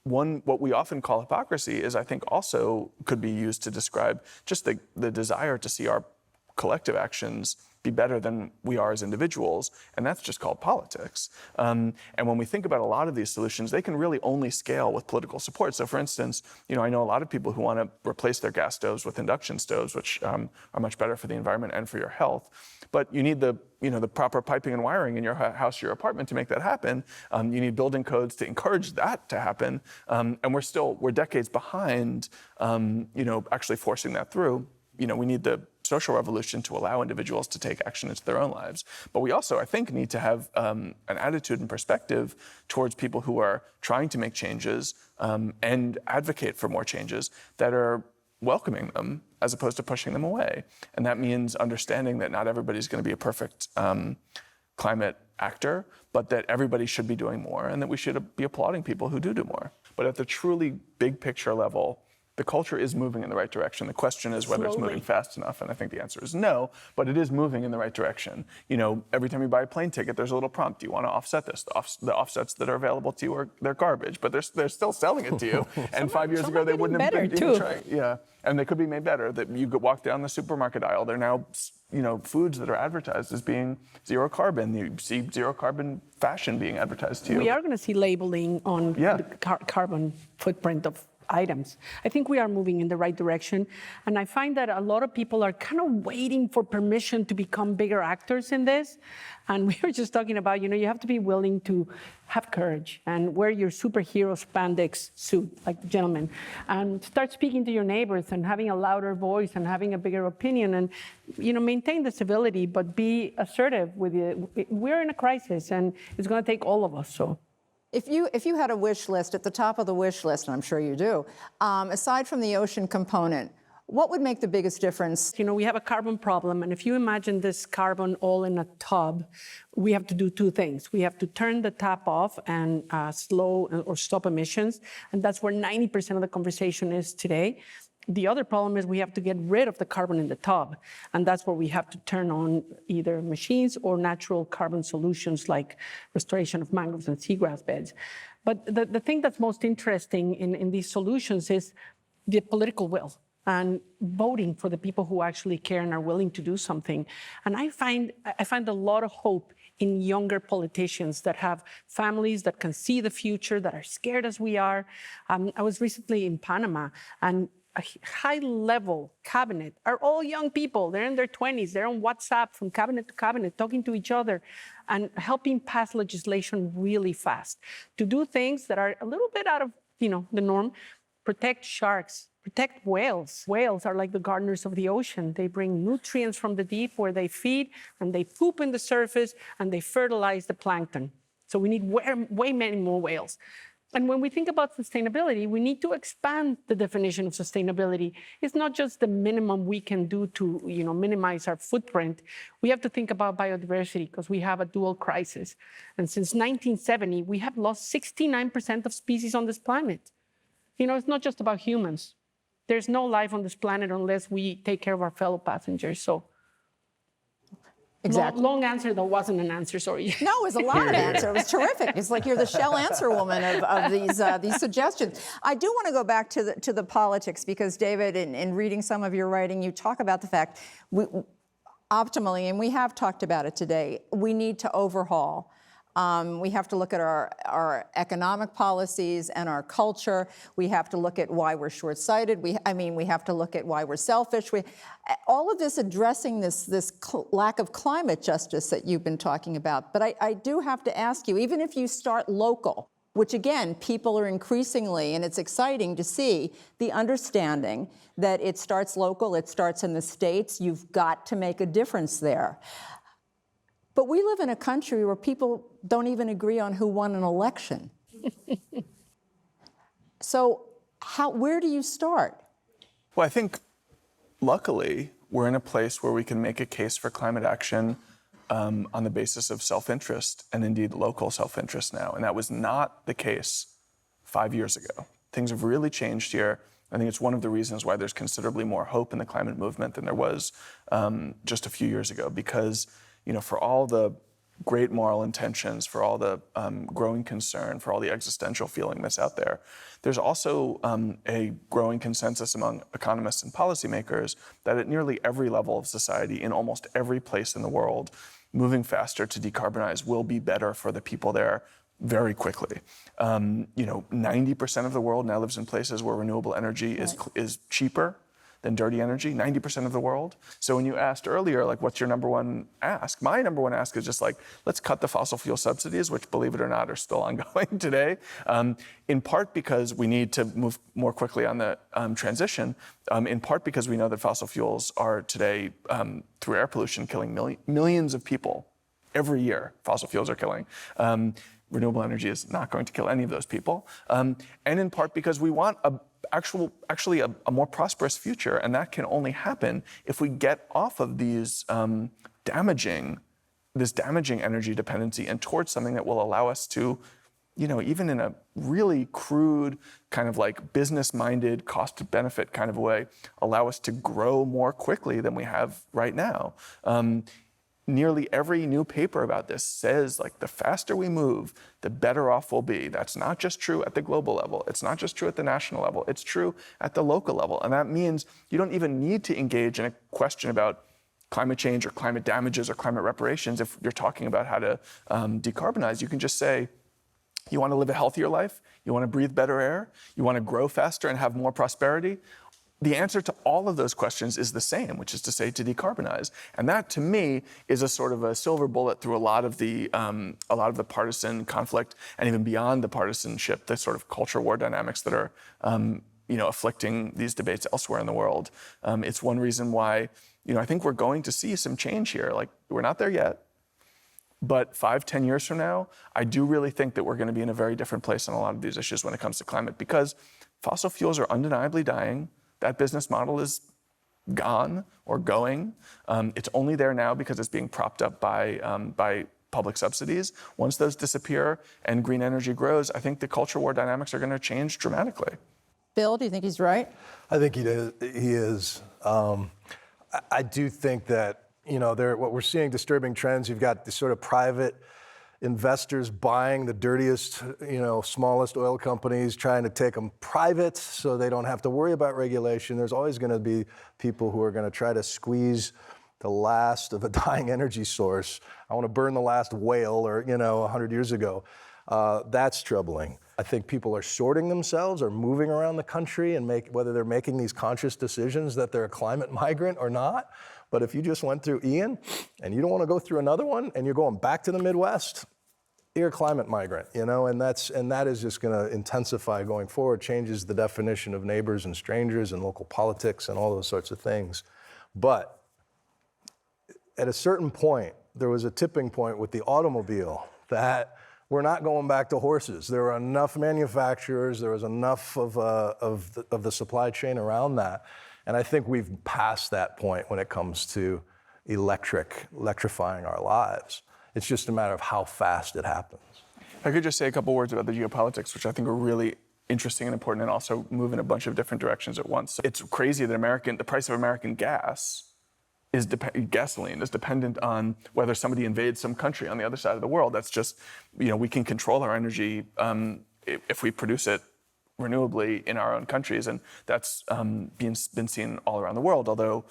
B: what we often call hypocrisy is, I think, also could be used to describe just the desire to see our collective actions be better than we are as individuals, and that's just called politics. And when we think about a lot of these solutions, they can really only scale with political support. So for instance, I know a lot of people who want to replace their gas stoves with induction stoves, which are much better for the environment and for your health. But you need the proper piping and wiring in your house or your apartment to make that happen. You need building codes to encourage that to happen. And we're decades behind, actually forcing that through. We need the social revolution to allow individuals to take action into their own lives. But we also, I think, need to have an attitude and perspective towards people who are trying to make changes and advocate for more changes that are welcoming them as opposed to pushing them away. And that means understanding that not everybody's going to be a perfect climate actor, but that everybody should be doing more and that we should be applauding people who do more. But at the truly big picture level, the culture is moving in the right direction. The question is whether it's moving fast enough, and I think the answer is no, but it is moving in the right direction. Every time you buy a plane ticket, there's a little prompt. Do you want to offset this? The offsets that are available to you they're garbage, but they're still selling it to you. And 5 years ago, they wouldn't have been even trying. Yeah, and they could be made better. That you could walk down the supermarket aisle. They're now, foods that are advertised as being zero carbon. You see zero carbon fashion being advertised to you.
D: We are going to see labeling on the carbon footprint of items. I think we are moving in the right direction. And I find that a lot of people are kind of waiting for permission to become bigger actors in this. And we were just talking about, you have to be willing to have courage and wear your superhero spandex suit, like the gentleman, and start speaking to your neighbors and having a louder voice and having a bigger opinion and, maintain the civility, but be assertive with it. We're in a crisis and it's going to take all of us, so.
A: If you had a wish list at the top of the wish list, and I'm sure you do, aside from the ocean component, what would make the biggest difference?
D: We have a carbon problem, and if you imagine this carbon all in a tub, we have to do two things. We have to turn the tap off and slow or stop emissions, and that's where 90% of the conversation is today. The other problem is we have to get rid of the carbon in the tub, and that's where we have to turn on either machines or natural carbon solutions like restoration of mangroves and seagrass beds. But the thing that's most interesting in these solutions is the political will and voting for the people who actually care and are willing to do something. And I find a lot of hope in younger politicians that have families that can see the future, that are scared as we are. I was recently in Panama, and a high-level cabinet are all young people. They're in their 20s. They're on WhatsApp from cabinet to cabinet, talking to each other and helping pass legislation really fast to do things that are a little bit out of the norm. Protect sharks, protect whales. Whales are like the gardeners of the ocean. They bring nutrients from the deep where they feed, and they poop in the surface, and they fertilize the plankton. So we need way many more whales. And when we think about sustainability, we need to expand the definition of sustainability. It's not just the minimum we can do to minimize our footprint. We have to think about biodiversity because we have a dual crisis. And since 1970, we have lost 69% of species on this planet. It's not just about humans. There's no life on this planet unless we take care of our fellow passengers. So.
A: Exactly.
D: Long answer, though, wasn't an answer, sorry.
A: No, it was a lot of answer. It was terrific. It's like you're the Shell answer woman of these suggestions. I do want to go back to the politics because, David, in reading some of your writing, you talk about the fact optimally, and we have talked about it today, we need to overhaul. We have to look at our economic policies and our culture. We have to look at why we're short-sighted. We have to look at why we're selfish. All of this addressing this lack of climate justice that you've been talking about. But I do have to ask you, even if you start local, which again, people are increasingly, and it's exciting to see the understanding that it starts local, it starts in the states, you've got to make a difference there. But we live in a country where people don't even agree on who won an election. So where do you start?
B: Well, I think, luckily, we're in a place where we can make a case for climate action on the basis of self-interest and indeed local self-interest now. And that was not the case 5 years ago. Things have really changed here. I think it's one of the reasons why there's considerably more hope in the climate movement than there was just a few years ago, because for all the great moral intentions, for all the growing concern, for all the existential feeling that's out there. There's also a growing consensus among economists and policymakers that at nearly every level of society, in almost every place in the world, moving faster to decarbonize will be better for the people there very quickly. 90% of the world now lives in places where renewable energy is cheaper than dirty energy, 90% of the world. So when you asked earlier, like, what's your number one ask? My number one ask is just like, let's cut the fossil fuel subsidies, which, believe it or not, are still ongoing today, in part because we need to move more quickly on the transition, in part because we know that fossil fuels are today, through air pollution, killing millions of people every year. Fossil fuels are killing. Renewable energy is not going to kill any of those people. And in part because we want actually a more prosperous future, and that can only happen if we get off of these damaging energy dependency and towards something that will allow us to, even in a really crude kind of like business-minded, cost-benefit kind of way, allow us to grow more quickly than we have right now. Nearly every new paper about this says, like, the faster we move, the better off we'll be. That's not just true at the global level. It's not just true at the national level. It's true at the local level. And that means you don't even need to engage in a question about climate change or climate damages or climate reparations. If you're talking about how to decarbonize, you can just say, you want to live a healthier life? You want to breathe better air? You want to grow faster and have more prosperity? The answer to all of those questions is the same, which is to say, to decarbonize. And that, to me, is a sort of a silver bullet through a lot of the partisan conflict, and even beyond the partisanship, the sort of culture war dynamics that are afflicting these debates elsewhere in the world. It's one reason why I think we're going to see some change here. Like, we're not there yet, but 5-10 years from now, I do really think that we're going to be in a very different place on a lot of these issues when it comes to climate, because fossil fuels are undeniably dying. That business model is gone or going. It's only there now because it's being propped up by public subsidies. Once those disappear and green energy grows, I think the culture war dynamics are going to change dramatically.
A: Bill, do you think he's right?
C: I think he is. I do think that, what we're seeing, disturbing trends. You've got this sort of private investors buying the dirtiest, smallest oil companies, trying to take them private so they don't have to worry about regulation. There's always going to be people who are going to try to squeeze the last of a dying energy source. I want to burn the last whale, or 100 years ago. That's troubling. I think people are sorting themselves or moving around the country and whether they're making these conscious decisions that they're a climate migrant or not. But if you just went through Ian and you don't want to go through another one and you're going back to the Midwest, you're a climate migrant, and that is just going to intensify going forward, changes the definition of neighbors and strangers and local politics and all those sorts of things. But at a certain point, there was a tipping point with the automobile that we're not going back to horses. There were enough manufacturers, there was enough of the supply chain around that. And I think we've passed that point when it comes to electrifying our lives. It's just a matter of how fast it happens.
B: If I could just say a couple words about the geopolitics, which I think are really interesting and important, and also move in a bunch of different directions at once. It's crazy that the price of American gasoline is dependent on whether somebody invades some country on the other side of the world. That's just, we can control our energy if we produce it renewably in our own countries, and that's been seen all around the world, although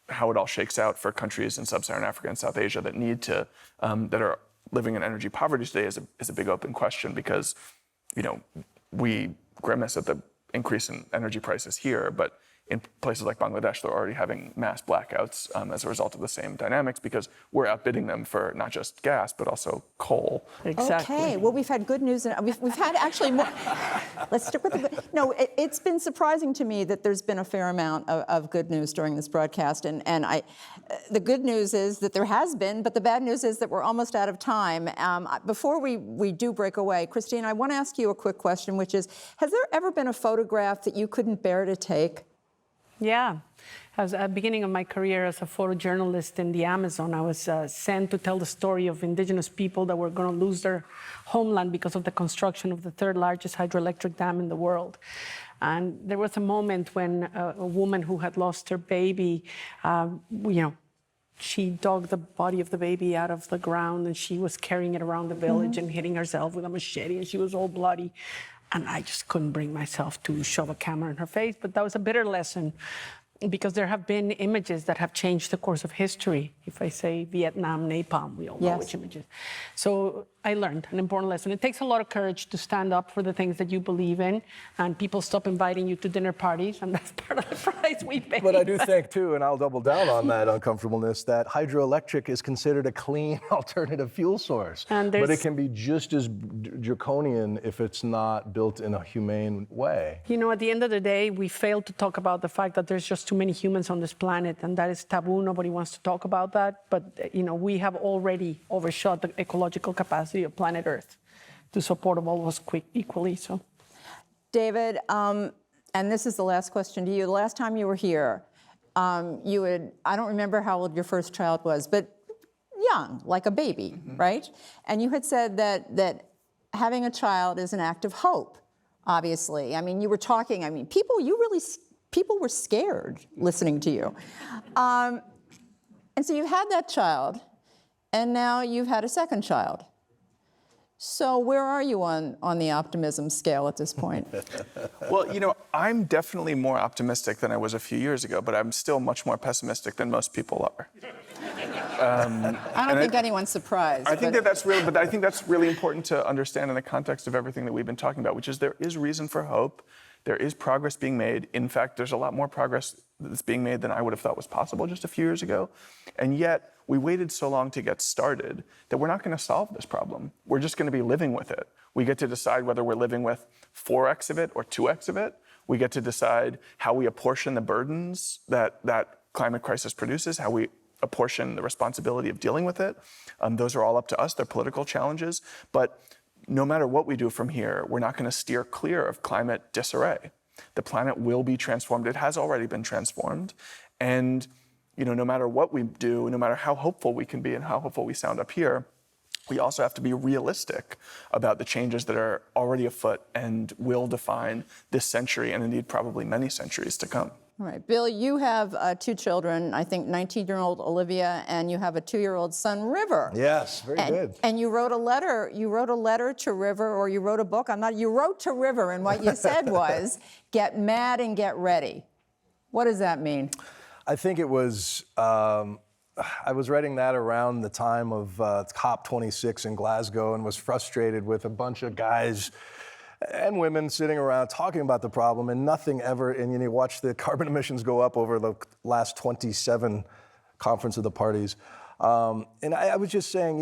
B: how it all shakes out for countries in sub-Saharan Africa and South Asia that need to, that are living in energy poverty today is a big open question, because, we grimace at the increase in energy prices here, but in places like Bangladesh, they're already having mass blackouts as a result of the same dynamics, because we're outbidding them for not just gas, but also coal.
D: Exactly.
A: Okay, well, we've had good news, and we've had actually more. Let's stick with the good. No, it's been surprising to me that there's been a fair amount of good news during this broadcast, and the good news is that there has been, but the bad news is that we're almost out of time. Before we do break away, Christine, I want to ask you a quick question, which is, has there ever been a photograph that you couldn't bear to take?
D: Yeah. At the beginning of my career as a photojournalist in the Amazon, I was sent to tell the story of indigenous people that were going to lose their homeland because of the construction of the third largest hydroelectric dam in the world. And there was a moment when a woman who had lost her baby, she dug the body of the baby out of the ground, and she was carrying it around the village and hitting herself with a machete, and she was all bloody. And I just couldn't bring myself to shove a camera in her face. But that was a bitter lesson, because there have been images that have changed the course of history. If I say Vietnam, napalm, we all know which images. So I learned an important lesson. It takes a lot of courage to stand up for the things that you believe in, and people stop inviting you to dinner parties, and that's part of the price we pay.
C: But I do think, too, and I'll double down on that uncomfortableness, that hydroelectric is considered a clean alternative fuel source. But it can be just as draconian if it's not built in a humane way.
D: You know, at the end of the day, we fail to talk about the fact that there's just too many humans on this planet, and that is taboo. Nobody wants to talk about that. But, you know, we have already overshot the ecological capacity of planet Earth to support all of us equally. So,
A: David, and this is the last question to you. The last time you were here, you had, I don't remember how old your first child was, but young, like a baby, right? And you had said that having a child is an act of hope, obviously. I mean, you were talking, I mean, people were scared listening to you. And so you had that child, and now you've had a second child. So where are you on the optimism scale at this point?
B: Well, you know, I'm definitely more optimistic than I was a few years ago, but I'm still much more pessimistic than most people are.
A: I don't think anyone's surprised.
B: I think that's really important to understand in the context of everything that we've been talking about, which is there is reason for hope. There is progress being made. In fact, there's a lot more progress that's being made than I would have thought was possible just a few years ago. And yet, we waited so long to get started that we're not going to solve this problem. We're just going to be living with it. We get to decide whether we're living with 4x of it or 2x of it. We get to decide how we apportion the burdens that climate crisis produces, how we apportion the responsibility of dealing with it. Those are all up to us. They're political challenges. But no matter what we do from here, we're not going to steer clear of climate disarray. The planet will be transformed. It has already been transformed. And you know, no matter what we do, no matter how hopeful we can be and how hopeful we sound up here, we also have to be realistic about the changes that are already afoot and will define this century and indeed probably many centuries to come.
A: All right, Bill, you have 2 children, I think 19-year-old Olivia, and you have a 2-year-old son, River.
C: Yes, very good.
A: And you wrote a letter to River, or you wrote a book, you wrote to River, and what you said was, get mad and get ready. What does that mean?
C: I think it was, I was writing that around the time of COP26 in Glasgow, and was frustrated with a bunch of guys and women sitting around talking about the problem and nothing ever, and you watch the carbon emissions go up over the last 27 Conference of the Parties. And I was just saying,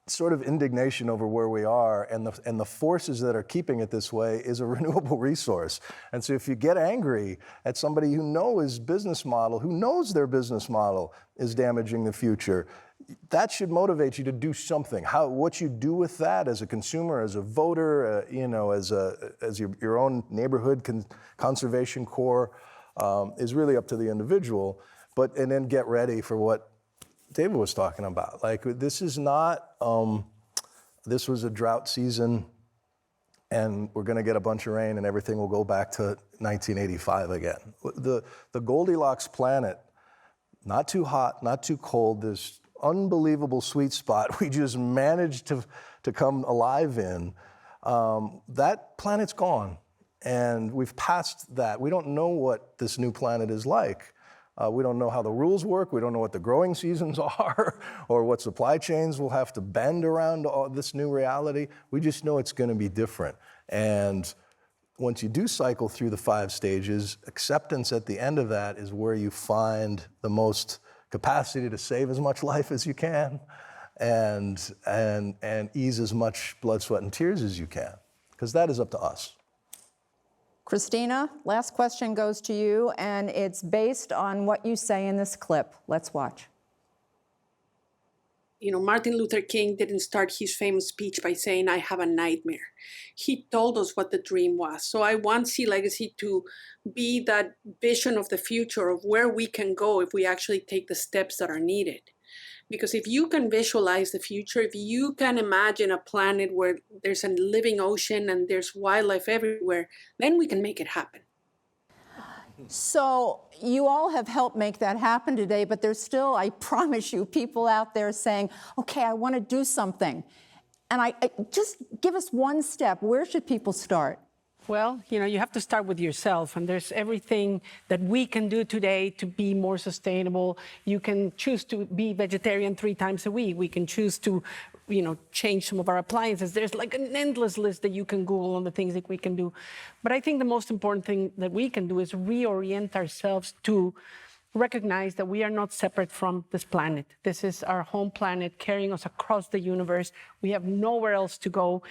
C: sort of indignation over where we are, and the forces that are keeping it this way is a renewable resource. And so if you get angry at somebody who knows their business model is damaging the future, that should motivate you to do something. What you do with that as a consumer, as a voter, as your own neighborhood conservation corps, is really up to the individual. And then get ready for what David was talking about. Like, this is not, this was a drought season, and we're going to get a bunch of rain and everything will go back to 1985 again. The Goldilocks planet, not too hot, not too cold, this unbelievable sweet spot we just managed to come alive in, that planet's gone. And we've passed that. We don't know what this new planet is like. We don't know how the rules work. We don't know what the growing seasons are or what supply chains will have to bend around all this new reality. We just know it's going to be different. And once you do cycle through the 5 stages, acceptance at the end of that is where you find the most capacity to save as much life as you can and ease as much blood, sweat, and tears as you can, because that is up to us.
A: Christina, last question goes to you, and it's based on what you say in this clip. Let's watch.
H: Martin Luther King didn't start his famous speech by saying, "I have a nightmare." He told us what the dream was. So I want Sea Legacy to be that vision of the future of where we can go if we actually take the steps that are needed. Because if you can visualize the future, if you can imagine a planet where there's a living ocean and there's wildlife everywhere, then we can make it happen.
A: So you all have helped make that happen today, but there's still, I promise you, people out there saying, okay, I want to do something. And I just give us one step. Where should people start?
D: Well, you have to start with yourself, and there's everything that we can do today to be more sustainable. You can choose to be vegetarian 3 times a week. We can choose to, change some of our appliances. There's like an endless list that you can Google on the things that we can do. But I think the most important thing that we can do is reorient ourselves to recognize that we are not separate from this planet. This is our home planet carrying us across the universe. We have nowhere else to go.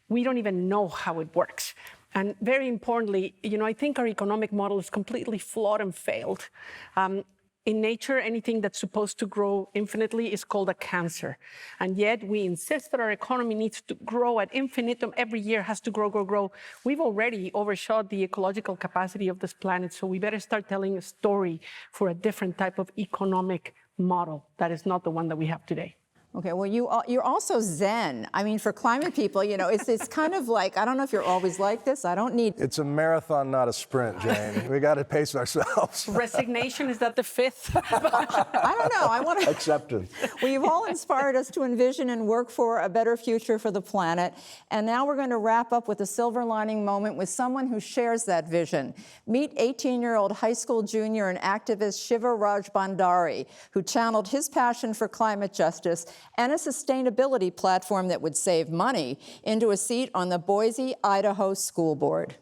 D: We don't even know how it works. And very importantly, I think our economic model is completely flawed and failed. In nature, anything that's supposed to grow infinitely is called a cancer. And yet we insist that our economy needs to grow ad infinitum. Every year has to grow, grow, grow. We've already overshot the ecological capacity of this planet, so we better start telling a story for a different type of economic model that is not the one that we have today.
A: Okay, well, you're also Zen. I mean, for climate people, it's kind of like, I don't know if you're always like this. I don't need...
C: It's a marathon, not a sprint, Jane. We got to pace ourselves.
D: Resignation, is that the 5th?
A: I don't know. I want to...
C: Acceptance.
A: Well, you've all inspired us to envision and work for a better future for the planet. And now we're going to wrap up with a silver lining moment with someone who shares that vision. Meet 18-year-old high school junior and activist Shiva Raj Bhandari, who channeled his passion for climate justice and a sustainability platform that would save money into a seat on the Boise, Idaho School Board.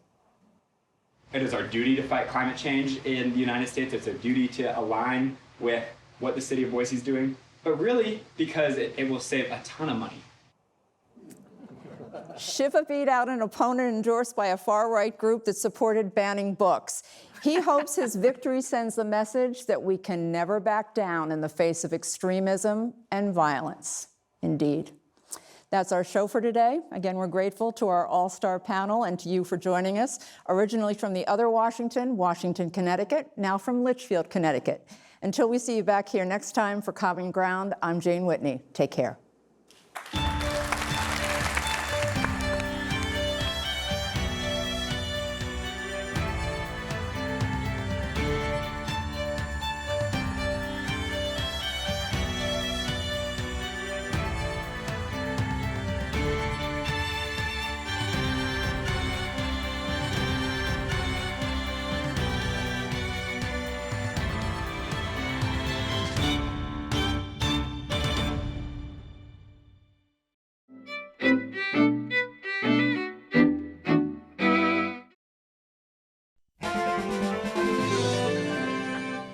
I: It is our duty to fight climate change in the United States. It's a duty to align with what the city of Boise is doing, but really because it will save a ton of money.
A: Shiva beat out an opponent endorsed by a far-right group that supported banning books. He hopes his victory sends the message that we can never back down in the face of extremism and violence. Indeed. That's our show for today. Again, we're grateful to our all-star panel and to you for joining us, originally from the other Washington, Connecticut, now from Litchfield, Connecticut. Until we see you back here next time for Common Ground, I'm Jane Whitney. Take care.